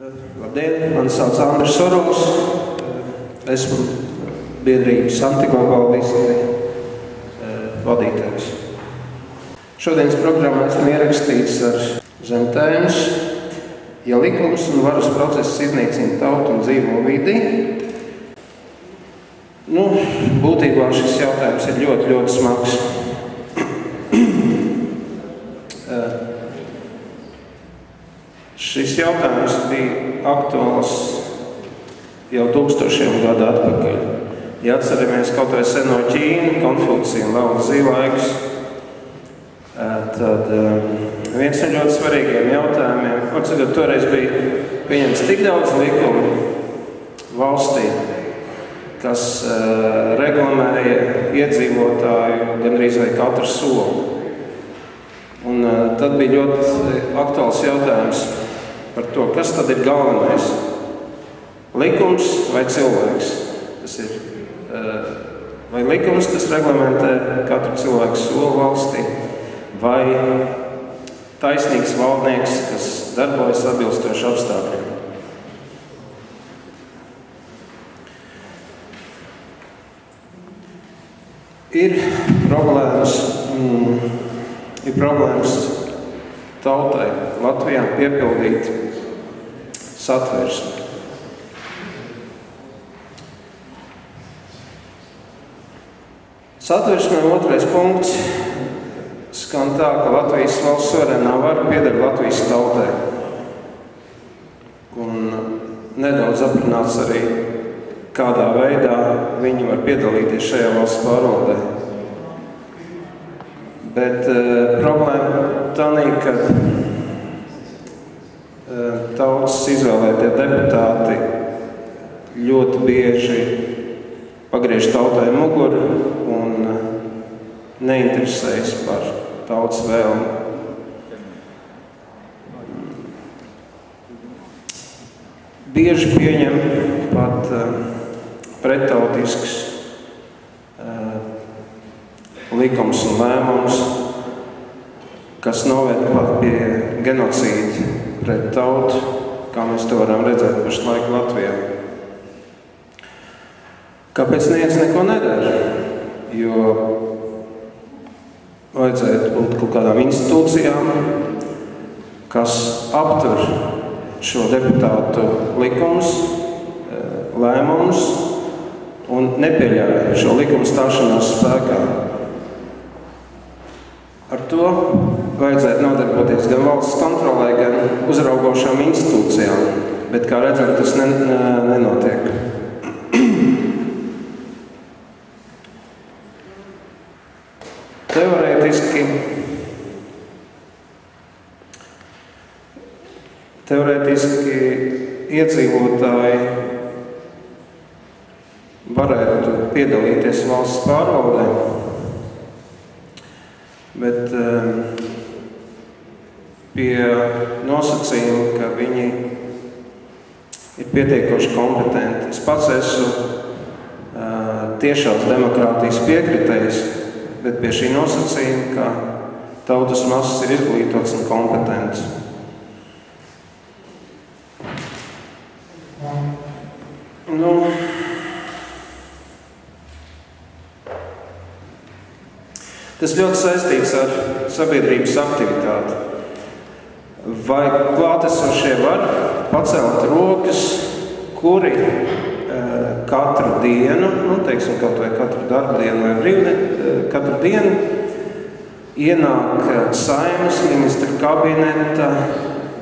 Labdien, mani sauc Andris Sorovs, esmu biedrības antiglobālisti vadītājs. Šodienas programmā esmu ierakstīts ar zem tēmas, ja likums un varas process iznīcina tautu un dzīvo vidi. Būtībā šis jautājums ir ļoti smags. Šis jautājums bija aktuāls jau tūkstošiem gadu atpakaļ. Ja atceramies kaut vai seno Ķīnu, Konfūciju un Lao Tzu laikus, tad viens no ļoti svarīgiem jautājumiem, atcīmredzot, toreiz bija pieņemts tik daudz likumu valstī, kas reglamentēja iedzīvotāju gandrīz vai katru soli. Un tad bija ļoti aktuāls jautājums par to, kas tad ir galvenais. Likums vai cilvēks? Tas ir vai likums, kas reglamentē katru cilvēku soli valstī, vai taisnīgs valdnieks, kas darbojas atbilstoši apstākļiem. Ir problēmas tautai Latvijā piepildīt satversmi. Satversmē otrais punkts skan tā, ka Latvijas valsts suverēnā vara pieder Latvijas tautai. Un nedaudz aprunāts arī, kādā veidā viņi var piedalīties šajā valsts pārvaldē. Bet problēma tādā, ka tautas izvēlētie deputāti ļoti bieži pagriež tautai muguru un neinteresējas par tautas vēlmi. Bieži pieņem pat prettautisks likums un lēmums, kas noved pat pie genocīda pret tautu, kā mēs to varam redzēt pašlaik Latvijā. Kāpēc neviens neko nedara? Jo vajadzētu būt kaut kādām institūcijām, kas aptur šo deputātu likumus, lēmumus un nepieļauj šo likumu stāšanos spēkā. Ar to vajadzētu nodarboties gan valsts kontrolē, gan uzraugošām institūcijām, bet, kā redzam, tas nenotiek. Teorētiski iedzīvotāji varētu piedalīties valsts pārvaldē, bet pie nosacījuma, ka viņi ir pietiekoši kompetenti. Es pats esmu tiešās demokrātijas piekritējs, bet pie šī nosacījuma, ka tautas masas ir izglītots un kompetents. Tas ļoti saistīts ar sabiedrības aktivitāti. Vai klātesošie var pacelt rokas, kuri katru dienu, teiksim, kaut vai katru darba dienu vai brīvdienu, katru dienu ienāk Saeimas ministra kabineta,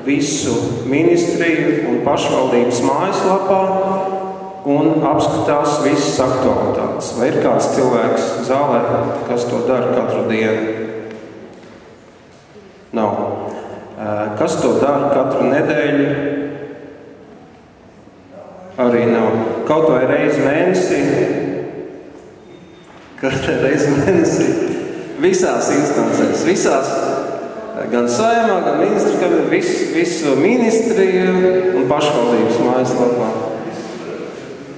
visu ministriju un pašvaldības mājaslapā un apskatās visas aktualitātes. Vai ir kāds cilvēks zālē, kas to dara katru dienu? Nav. Kas to dara katru nedēļu? Arī nav. Kaut vai reizi mēnesī, visās instancēs, visās, gan Saeimā, gan ministru kabinetā, visu ministriju un pašvaldības mājaslapā.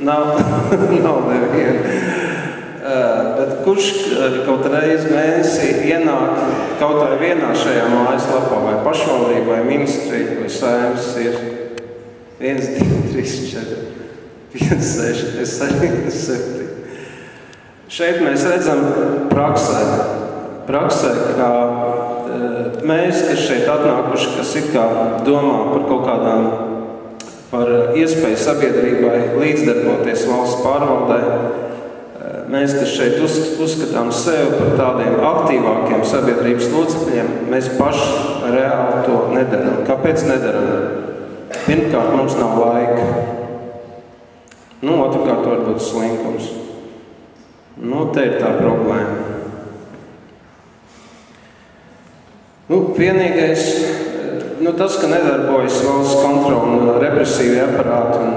Nav neviena. Bet kurš kaut reizi mēnesī ienāk kaut vai vienā šajā mājaslapā, vai pašvaldība, vai ministrija, vai Saeimas, 1, 2, 3, 4, 5, 6, 7. Šeit mēs redzam praksē, kā mēs, kas šeit atnākuši, kas it kā domā par kaut kādām, par iespēju sabiedrībai līdzdarboties valsts pārvaldē, mēs, kas šeit uzskatām sevi par tādiem aktīvākiem sabiedrības locekļiem, mēs paši reāli to nedaram. Kāpēc nedaram? Pirmkārt, mums nav laika. Otrkārt, varbūt slinkums. Te ir tā problēma. Vienīgais, tas, ka nedarbojas valsts kontrola un represīvi aparāti un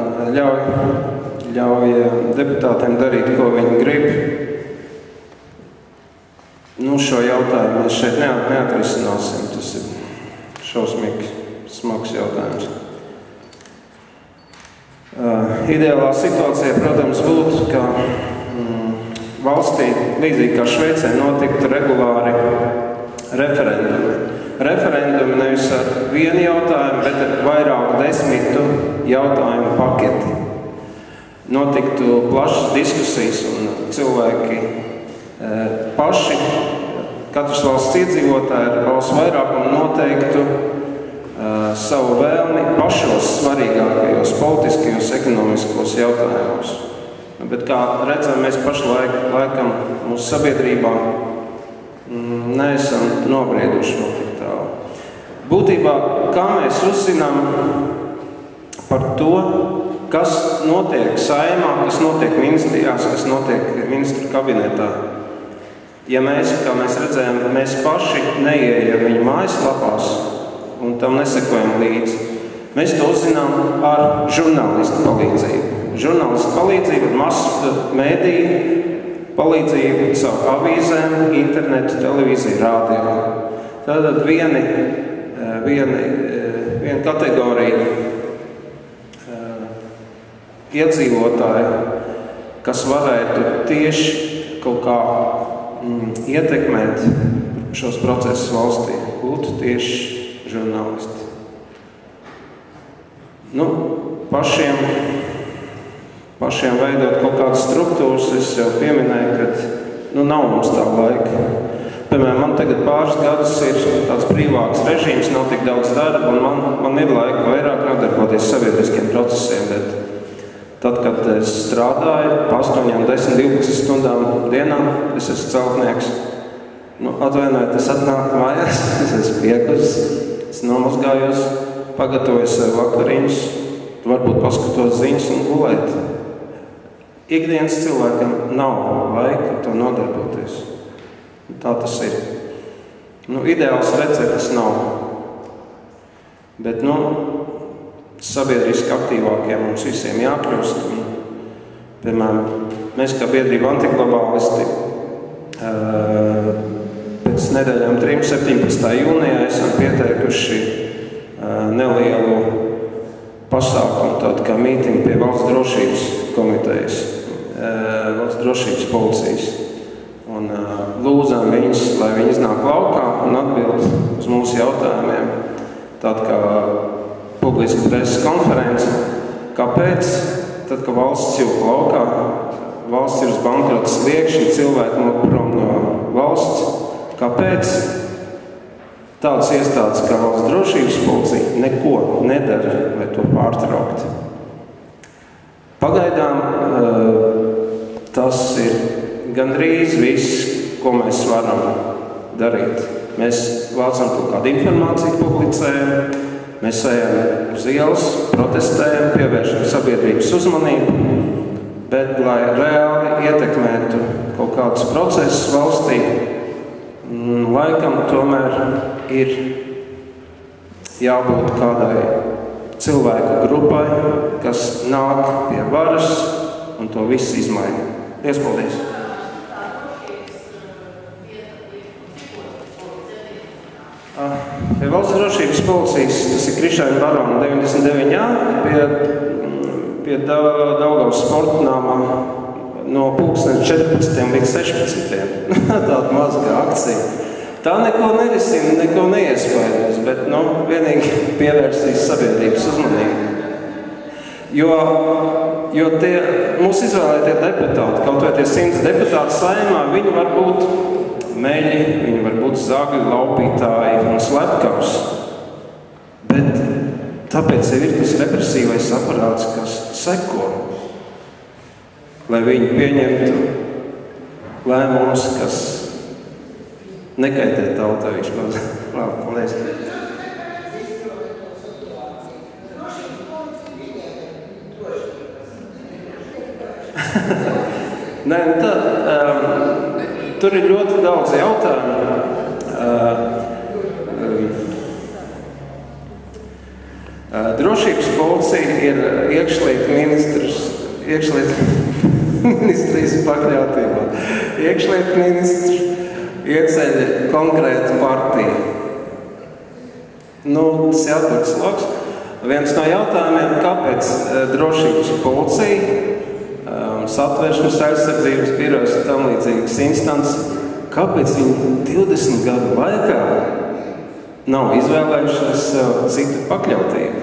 ļauj deputātiem darīt, ko viņi grib. Šo jautājumu mēs šeit neatrisināsim. Tas ir šausmīgi smags jautājums. Ideālā situācija, protams, būtu, ka valstī, līdzīgi kā Šveicē, notiktu regulāri referendumi. Referendumi nevis ar vienu jautājumu, bet ar vairāku 10 jautājumu paketi. Notiktu plašas diskusijas un cilvēki paši, katrs valsts iedzīvotāji ar balsu vairākumu noteiktu savu vēlmi pašos svarīgākajos politiskajos, ekonomiskos jautājumos. Bet kā redzam, mēs pašlaik laikam mūsu sabiedrībā neesam nobrieduši no tik tālu. Būtībā, kā mēs uzzinām par to, kas notiek saimā, kas notiek ministrijās, kas notiek ministru kabinetā. Ja mēs, kā mēs redzējām, mēs paši neieejam viņu mājaslapās un tam nesekojam līdzi. Mēs to uzzinām ar žurnālistu palīdzību. Žurnālistu palīdzību, masu mēdīju palīdzību, savu avīzēm, internetu, televīziju, rādio. Tātad viena kategorija iedzīvotāji, kas varētu tieši kaut kā ietekmēt šos procesus valstī, būtu tieši žurnālisti. Pašiem veidot kaut kādas struktūras, es jau pieminēju, ka nav mums tā laika. Piemēram, man tagad pāris gadus ir tāds brīvāks režīms, nav tik daudz darba, un man ir laika vairāk nodarboties sabiedriskiem procesiem, bet tad, kad es strādāju pa 8, 10, 12 stundām dienā, es esmu celtnieks. Atvainojiet, es atnāku mājās, es esmu piekusis, es nomazgājos, pagatavoju sev vakariņus, varbūt paskatos ziņas un gulēt. Ikdienas cilvēkam nav laika to nodarboties. Tā tas ir. Ideāls receptes nav. Bet, sabiedriski aktīvākiem mums visiem jākļūst. Piemēram, mēs kā biedrība antiglobālisti pēc nedēļām 3. 17. jūnijā esam pieteikuši nelielu pasākumu, tādu kā mītingu pie valsts drošības komitejas, valsts drošības policijas. Un lūdzām viņus, lai viņi iznāk laukā un atbild uz mūsu jautājumiem. Tāda kā publiska preses konference. Kāpēc? Tad, kad valsts jūk laukā, valsts ir uz bankrota sliekšņa, cilvēki nāk prom no valsts. Kāpēc? Tādas iestādes kā valsts drošības policija neko nedara, lai to pārtraukt. Pagaidām tas ir gandrīz viss, ko mēs varam darīt. Mēs vācam kaut kādu informāciju, publicējam, mēs ejam uz ielas, protestējam, pievēršam sabiedrības uzmanību, bet, lai reāli ietekmētu kaut kādus procesus valstī, laikam tomēr ir jābūt kādai cilvēku grupai, kas nāk pie varas un to visu izmaina. Paldies! Pie valsts drošības policijas, tas ir Krišāņa barona 99. Pie Daugavas sportnāmā no 14. līdz 16. Tāda mazgā akcija. Tā neko nerisina, neko neiespaidos, bet vienīgi pievērsīs sabiedrības uzmanību. Jo tie mūsu izvēlētie deputāti, kaut vai tie 100 deputāti Saeimā, viņi var būt meļi, viņi var būt zagļu laupītāji un slepkavs. Bet tāpēc jau ir tas represīvais aparāts, kas seko, lai viņi pieņemtu lēmumus, kas nekaitē tautai vismaz. Labi, paldies. Nē, tur ir ļoti daudz jautājumu. Drošības policija ir iekšlietu ministrijas pakļautībā. Iekšlietu ministrs ieceļ konkrētu partiju. Tas jābūt sloks. Viens no jautājumiem, kāpēc drošības policija, Satversmes aizsardzības birojas un tam līdzīgas instances, kāpēc viņi 20 gadu laikā nav izvēlējušies sev citu pakļautību?